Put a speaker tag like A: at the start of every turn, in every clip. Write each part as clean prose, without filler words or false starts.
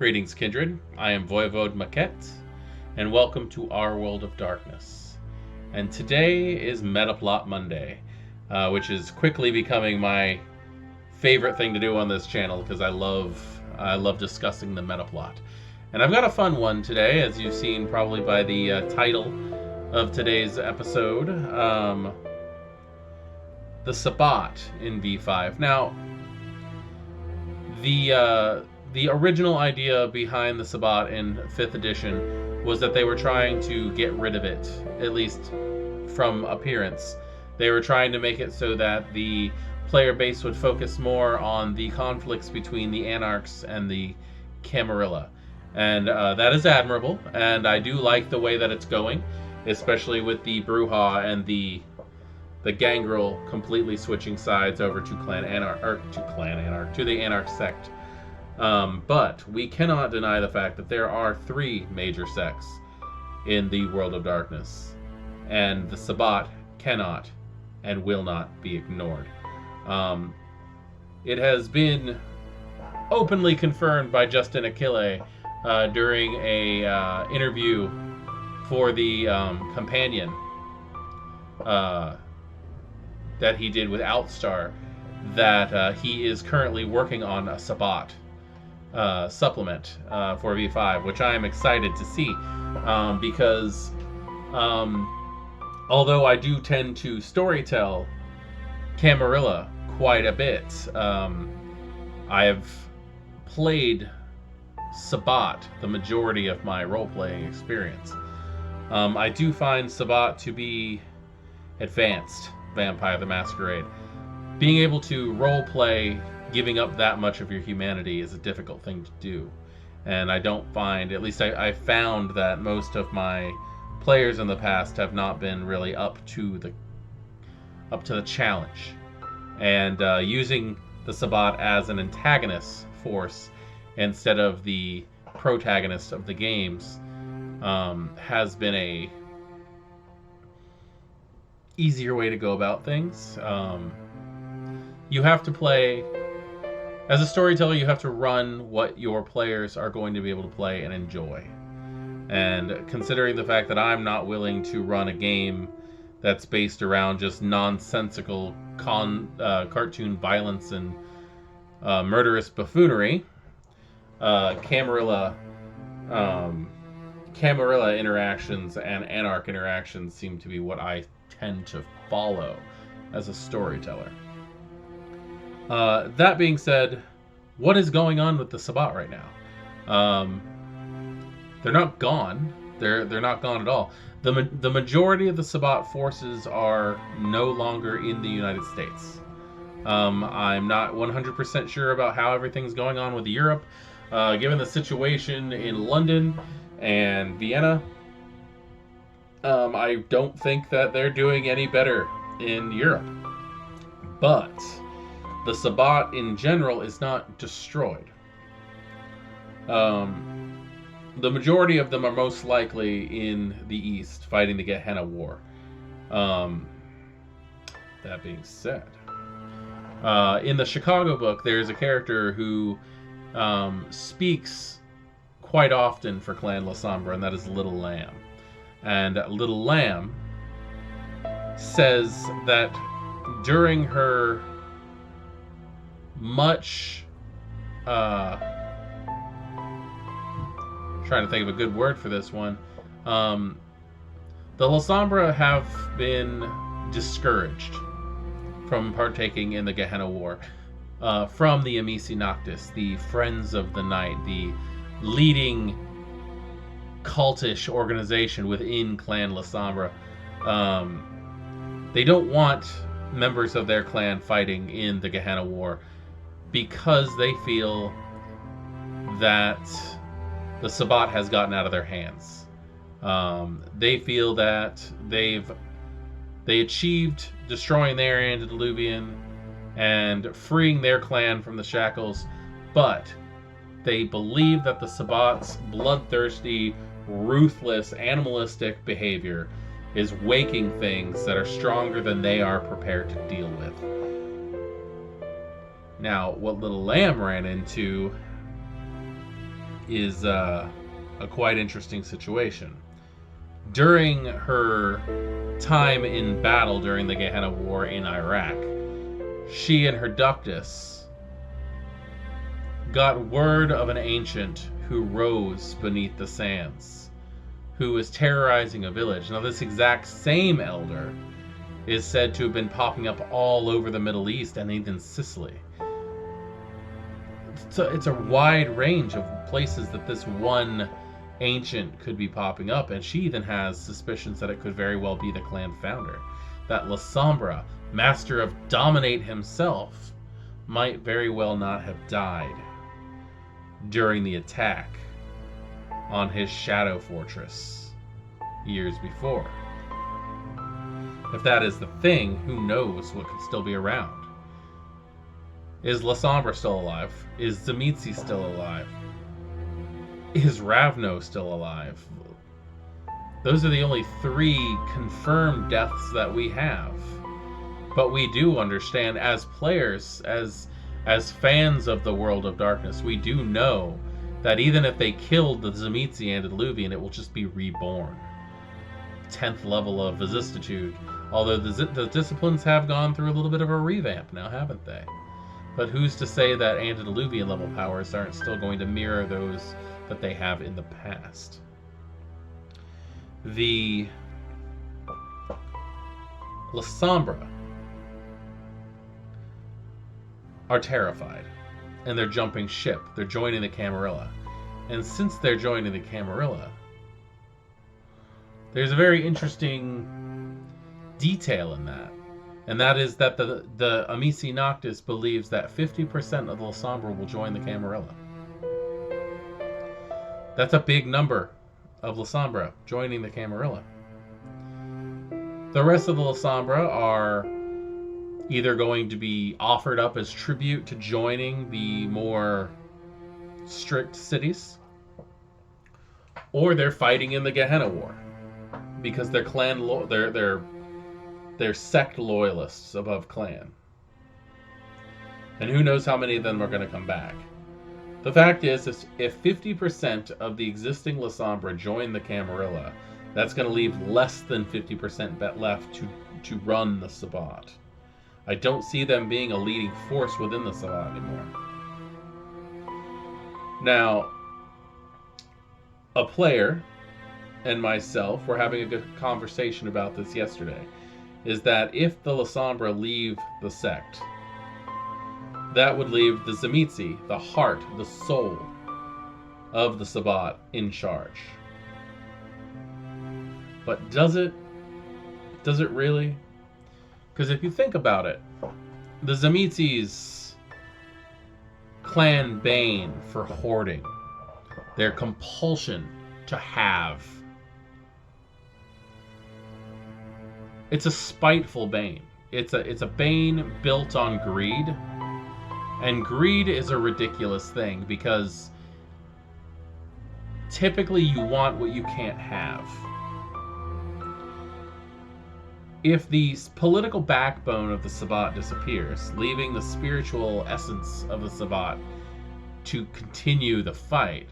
A: Greatings Kindred, I am Voivode Maquette, and welcome to our world of darkness. And today is Metaplot Monday, which is quickly becoming my favorite thing to do on this channel because I love discussing the metaplot. And I've got a fun one today, as you've seen probably by the title of today's episode, the Sabbat in V5. Now, the original idea behind the Sabbat in 5th edition was that they were trying to get rid of it, at least from appearance. They were trying to make it so that the player base would focus more on the conflicts between the Anarchs and the Camarilla. And that is admirable, and I do like the way that it's going, especially with the Bruja and the Gangrel completely switching sides over to the Anarch sect. But we cannot deny the fact that there are 3 major sects in the world of darkness, and the Sabbat cannot and will not be ignored. It has been openly confirmed by Justin Achille during a interview for the companion that he did with Outstar, that he is currently working on a Sabbat supplement for V5, which I am excited to see, because although I do tend to storytell Camarilla quite a bit, I have played Sabbat the majority of my role-playing experience. I do find Sabbat to be advanced Vampire the Masquerade. Being able to role-play giving up that much of your humanity is a difficult thing to do, and I don't find, at least I found that most of my players in the past have not been really up to the challenge, and using the Sabbat as an antagonist force instead of the protagonist of the games has been a easier way to go about things. You have to play as a storyteller, you have to run what your players are going to be able to play and enjoy. And considering the fact that I'm not willing to run a game that's based around just nonsensical cartoon violence and murderous buffoonery, Camarilla interactions and Anarch interactions seem to be what I tend to follow as a storyteller. That being said, what is going on with the Sabbat right now? They're not gone. They're not gone at all. The majority of the Sabbat forces are no longer in the United States. I'm not 100% sure about how everything's going on with Europe, given the situation in London and Vienna. I don't think that they're doing any better in Europe. But the Sabbat in general is not destroyed. The majority of them are most likely in the East, fighting the Gehenna War. That being said, in the Chicago book, there's a character who speaks quite often for Clan Lasombra, and that is Little Lamb. And Little Lamb says that during her much trying to think of a good word for this one, the Lasombra have been discouraged from partaking in the Gehenna War from the Amici Noctis, the Friends of the Night, the leading cultish organization within Clan Lasombra. They don't want members of their clan fighting in the Gehenna War because they feel that the Sabbat has gotten out of their hands. They feel that they achieved destroying their antediluvian and freeing their clan from the shackles, but they believe that the Sabbat's bloodthirsty, ruthless, animalistic behavior is waking things that are stronger than they are prepared to deal with. Now, what Little Lamb ran into is a quite interesting situation. During her time in battle during the Gehenna War in Iraq, she and her ductus got word of an ancient who rose beneath the sands, who was terrorizing a village. Now, this exact same elder is said to have been popping up all over the Middle East and even Sicily. So it's a wide range of places that this one ancient could be popping up, and she even has suspicions that it could very well be the clan founder. That Lasombra, master of Dominate himself, might very well not have died during the attack on his shadow fortress years before. If that is the thing, who knows what could still be around? Is Lasombra still alive? Is Tzimisce still alive? Is Ravno still alive? Those are the only 3 confirmed deaths that we have. But we do understand, as players, as fans of the World of Darkness, we do know that even if they killed the Tzimisce Antediluvian, it will just be reborn. 10th level of vicissitude. Although the disciplines have gone through a little bit of a revamp now, haven't they? But who's to say that Antediluvian level powers aren't still going to mirror those that they have in the past? The Lasombra are terrified, and they're jumping ship. They're joining the Camarilla. And since they're joining the Camarilla, there's a very interesting detail in that. And that is that the Amici Noctis believes that 50% of the Lasombra will join the Camarilla. That's a big number of Lasombra joining the Camarilla. The rest of the Lasombra are either going to be offered up as tribute to joining the more strict cities, or they're fighting in the Gehenna War because they're they're sect loyalists above clan. And who knows how many of them are going to come back. The fact is, if 50% of the existing Lasombra join the Camarilla, that's going to leave less than 50% left to run the Sabbat. I don't see them being a leading force within the Sabbat anymore. Now, a player and myself were having a good conversation about this yesterday, is that if the Lasombra leave the sect, that would leave the Tzimisce, the heart, the soul of the Sabbat, in charge. But does it? Does it really? Because if you think about it, the Tzimisce's clan bane for hoarding, their compulsion to have, it's a spiteful bane. It's a bane built on greed. And greed is a ridiculous thing because typically you want what you can't have. If the political backbone of the Sabbat disappears, leaving the spiritual essence of the Sabbat to continue the fight,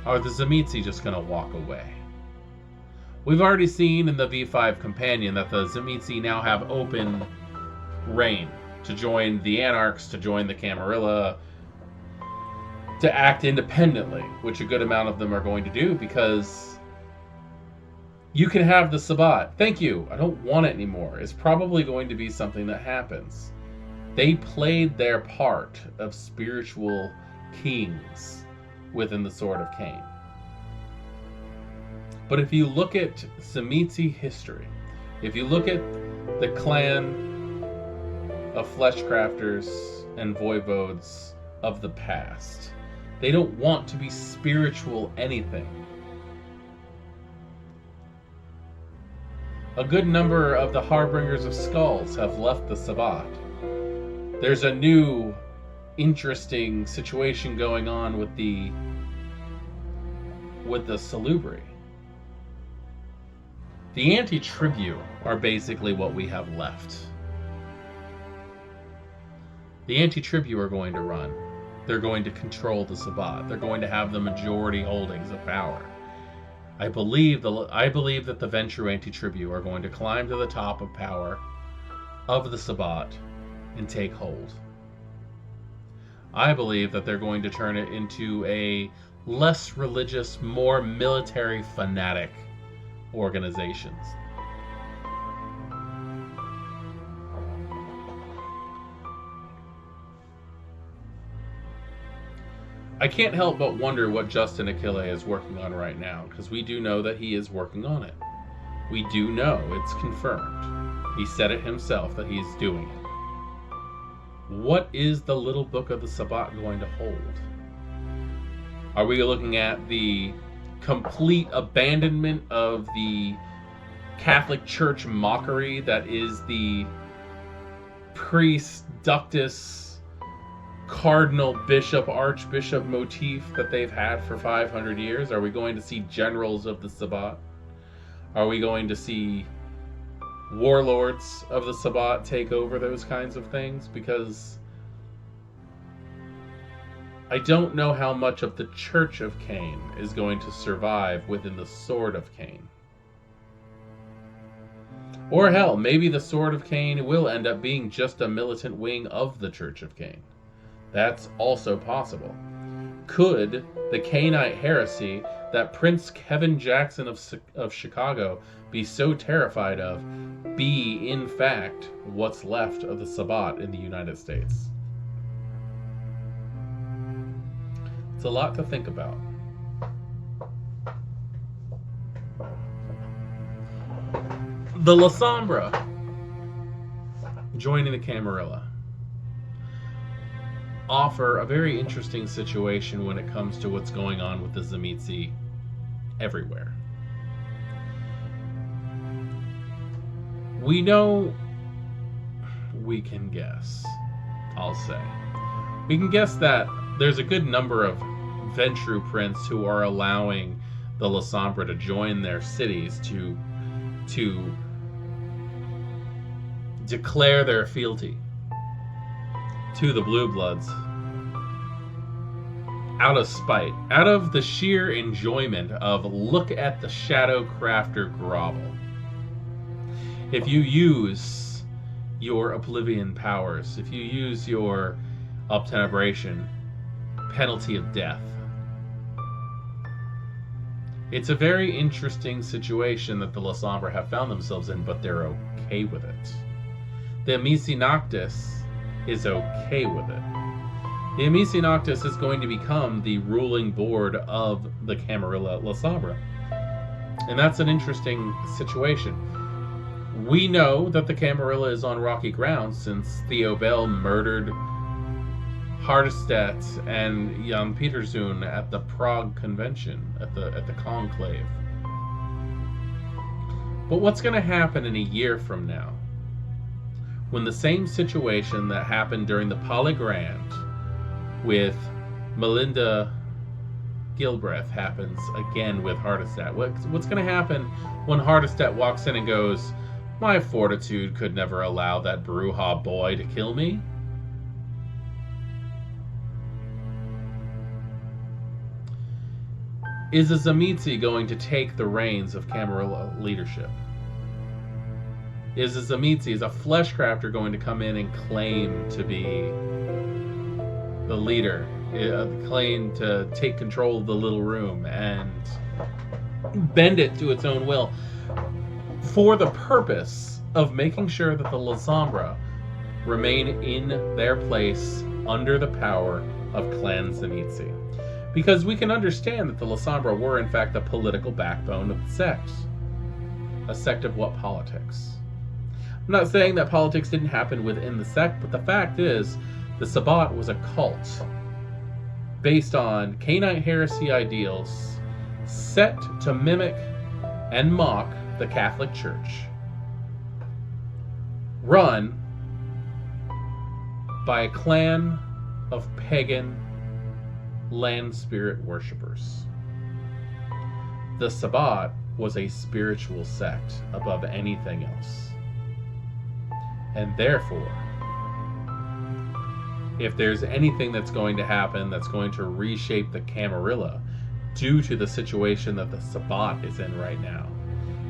A: are the Tzimisce just going to walk away? We've already seen in the V5 Companion that the Tzimisce now have open reign to join the Anarchs, to join the Camarilla, to act independently, which a good amount of them are going to do because you can have the Sabbat. Thank you. I don't want it anymore. It's probably going to be something that happens. They played their part of spiritual kings within the Sword of Cain. But if you look at Tzimisce history, if you look at the clan of fleshcrafters and voivodes of the past, they don't want to be spiritual anything. A good number of the Harbingers of Skulls have left the Sabbat. There's a new, interesting situation going on with the Salubri. The anti-tribu are basically what we have left. The anti-tribu are going to run. they're going to control the Sabbat. They're going to have the majority holdings of power. I believe that the Ventru Anti-Tribu are going to climb to the top of power of the Sabbat and take hold. I believe that they're going to turn it into a less religious, more military fanatic organizations. I can't help but wonder what Justin Achille is working on right now, because we do know that he is working on it. We do know, it's confirmed. He said it himself that he's doing it. What is the little book of the Sabbat going to hold? Are we looking at the complete abandonment of the Catholic Church mockery that is the priest, ductus, cardinal, bishop, archbishop motif that they've had for 500 years? Are we going to see generals of the Sabbat? Are we going to see warlords of the Sabbat take over those kinds of things? Because I don't know how much of the Church of Cain is going to survive within the Sword of Cain. Or hell, maybe the Sword of Cain will end up being just a militant wing of the Church of Cain. That's also possible. Could the Cainite heresy that Prince Kevin Jackson of Chicago be so terrified of be, in fact, what's left of the Sabbat in the United States? It's a lot to think about. The Lasombra joining the Camarilla offer a very interesting situation when it comes to what's going on with the Tzimisce everywhere. We know, we can guess, I'll say. We can guess that there's a good number of Ventru princes who are allowing the Lasombra to join their cities to declare their fealty to the Blue Bloods out of spite, out of the sheer enjoyment of look at the Shadow Crafter grovel. If you use your Oblivion powers, if you use your Obtenebration, penalty of death. It's a very interesting situation that the Lasombra have found themselves in, but they're okay with it. The Amici Noctis is okay with it. The Amici Noctis is going to become the ruling board of the Camarilla Lasombra. And that's an interesting situation. We know that the Camarilla is on rocky ground since Theo Bell murdered Hardestedt and Jan Pieterszoon at the Prague Convention, at the Conclave. But what's going to happen in a year from now, when the same situation that happened during the Polygrand with Melinda Gilbreth happens again with Hardestedt? What's going to happen when Hardestedt walks in and goes, "My fortitude could never allow that Bruja boy to kill me"? Is the Tzimisce going to take the reins of Camarilla leadership? Is the Tzimisce, is a fleshcrafter, going to come in and claim to be the leader, claim to take control of the little room and bend it to its own will for the purpose of making sure that the Lasombra remain in their place under the power of Clan Tzimisce? Because we can understand that the Lasombra were in fact the political backbone of the sect. A sect of what politics? I'm not saying that politics didn't happen within the sect, but the fact is, the Sabbat was a cult based on Cainite heresy ideals set to mimic and mock the Catholic Church, run by a clan of pagan land spirit worshippers. The Sabbat was a spiritual sect above anything else. And therefore, if there's anything that's going to happen that's going to reshape the Camarilla due to the situation that the Sabbat is in right now,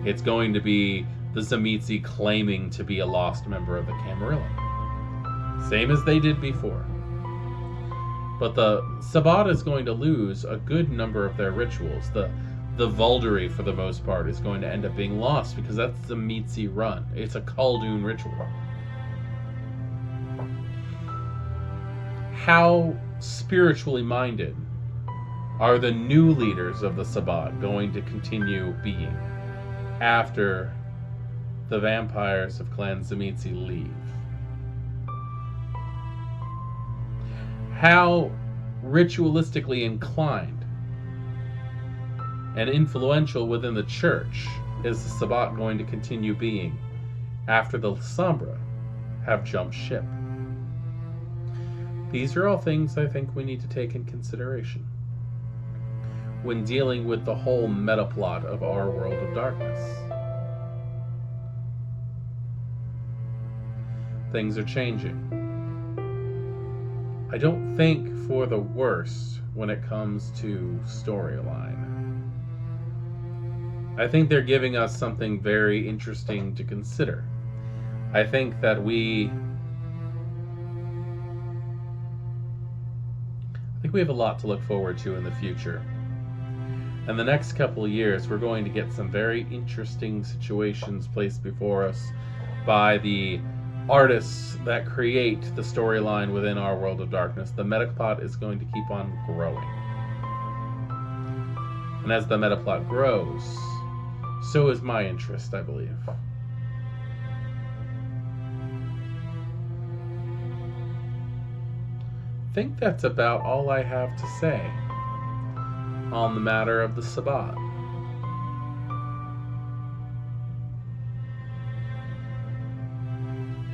A: it's going to be the Tzimisce claiming to be a lost member of the Camarilla. Same as they did before. But the Sabbat is going to lose a good number of their rituals. The Vuldery, for the most part, is going to end up being lost because that's the Tzimisce run. It's a Khaldun ritual. How spiritually minded are the new leaders of the Sabbat going to continue being after the vampires of Clan Tzimisce leave? How ritualistically inclined and influential within the church is the Sabbat going to continue being after the Lasombra have jumped ship? These are all things I think we need to take in consideration when dealing with the whole metaplot of our World of Darkness. Things are changing. I don't think for the worst when it comes to storyline. I think they're giving us something very interesting to consider. I think that we have a lot to look forward to in the future. And the next couple of years, we're going to get some very interesting situations placed before us by the artists that create the storyline within our World of Darkness. The metaplot is going to keep on growing. And as the metaplot grows, so is my interest, I believe. I think that's about all I have to say on the matter of the Sabbat.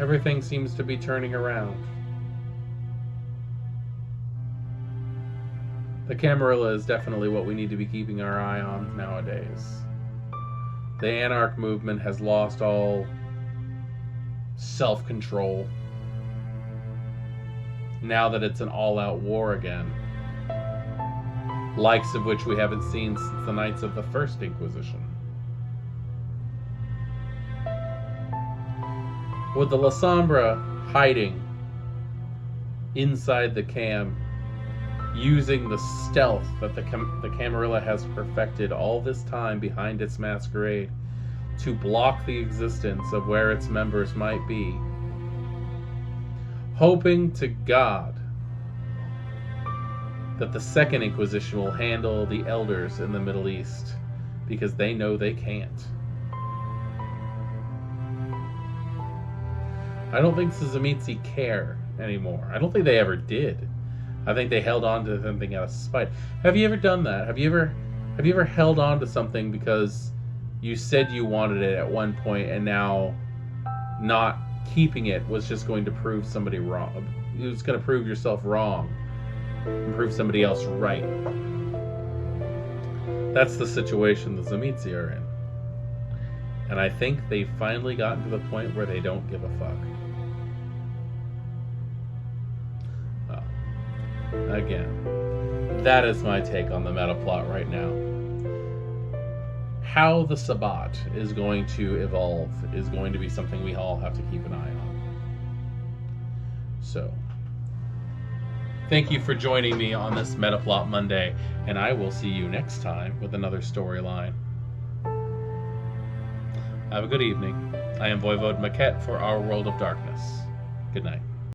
A: Everything seems to be turning around. The Camarilla is definitely what we need to be keeping our eye on nowadays. The Anarch movement has lost all self-control now that it's an all-out war again, likes of which we haven't seen since the Knights of the First Inquisition. With the Lasombra hiding inside the cam, using the stealth that the Camarilla has perfected all this time behind its masquerade to block the existence of where its members might be, hoping to God that the Second Inquisition will handle the elders in the Middle East, because they know they can't. I don't think the Tzimisce care anymore. I don't think they ever did. I think they held on to something out of spite. Have you ever done that? Have you ever held on to something because you said you wanted it at one point, and now not keeping it was just going to prove somebody wrong? It was going to prove yourself wrong and prove somebody else right. That's the situation the Tzimisce are in. And I think they've finally gotten to the point where they don't give a fuck. Well, again, that is my take on the metaplot right now. How the Sabbat is going to evolve is going to be something we all have to keep an eye on. So, thank you for joining me on this Metaplot Monday, and I will see you next time with another storyline. Have a good evening. I am Voivode Maquette for Our World of Darkness. Good night.